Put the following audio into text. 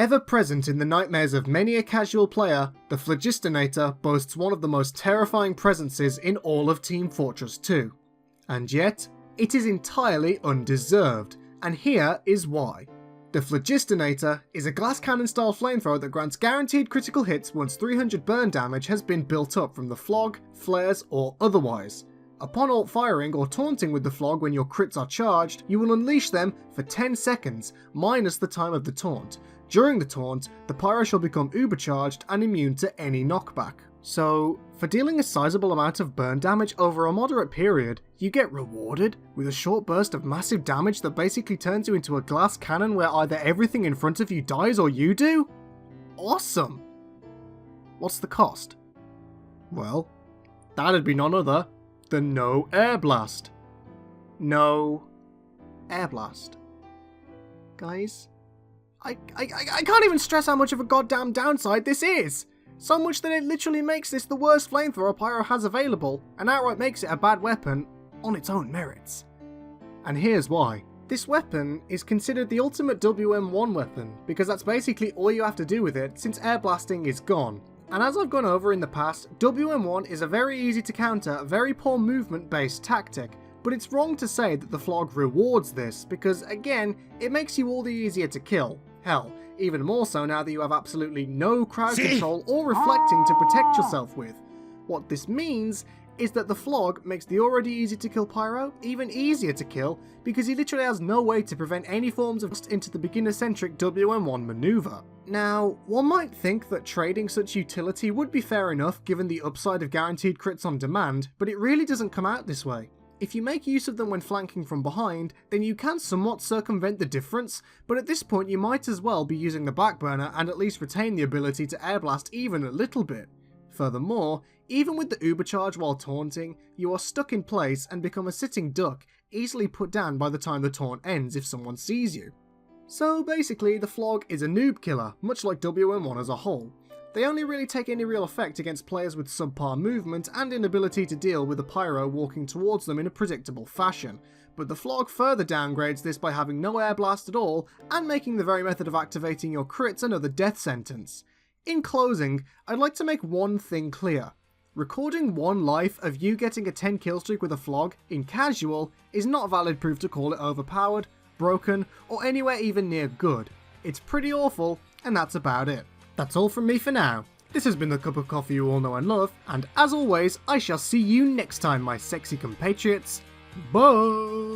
Ever present in the nightmares of many a casual player, the Phlogistinator boasts one of the most terrifying presences in all of Team Fortress 2. And yet, it is entirely undeserved, and here is why. The Phlogistinator is a glass cannon style flamethrower that grants guaranteed critical hits once 300 burn damage has been built up from the Phlog, flares or otherwise. Upon alt firing or taunting with the Phlog when your crits are charged, you will unleash them for 10 seconds, minus the time of the taunt. During the taunt, the pyro shall become ubercharged and immune to any knockback. So, for dealing a sizable amount of burn damage over a moderate period, you get rewarded with a short burst of massive damage that basically turns you into a glass cannon where either everything in front of you dies or you do? Awesome! What's the cost? Well, that'd be none other than no air blast. No air blast. Guys, I can't even stress how much of a goddamn downside this is! So much that it literally makes this the worst flamethrower Pyro has available, and outright makes it a bad weapon on its own merits. And here's why. This weapon is considered the ultimate WM1 weapon, because that's basically all you have to do with it since air blasting is gone. And as I've gone over in the past, WM1 is a very easy to counter, very poor movement based tactic, but it's wrong to say that the Phlog rewards this, because again, it makes you all the easier to kill. Hell, even more so now that you have absolutely no crowd control or reflecting to protect yourself with. What this means is that the Phlog makes the already easy to kill Pyro even easier to kill because he literally has no way to prevent any forms of into the beginner-centric WM1 maneuver. Now, one might think that trading such utility would be fair enough given the upside of guaranteed crits on demand, but it really doesn't come out this way. If you make use of them when flanking from behind, then you can somewhat circumvent the difference, but at this point you might as well be using the backburner and at least retain the ability to airblast even a little bit. Furthermore, even with the ubercharge while taunting, you are stuck in place and become a sitting duck, easily put down by the time the taunt ends if someone sees you. So basically, the Phlog is a noob killer, much like WM1 as a whole. They only really take any real effect against players with subpar movement and inability to deal with a pyro walking towards them in a predictable fashion, but the Phlog further downgrades this by having no air blast at all and making the very method of activating your crits another death sentence. In closing, I'd like to make one thing clear. Recording one life of you getting a 10 kill streak with a Phlog in casual is not valid proof to call it overpowered, broken, or anywhere even near good. It's pretty awful, and that's about it. That's all from me for now. This has been the cup of coffee you all know and love, and as always, I shall see you next time, my sexy compatriots. Bye!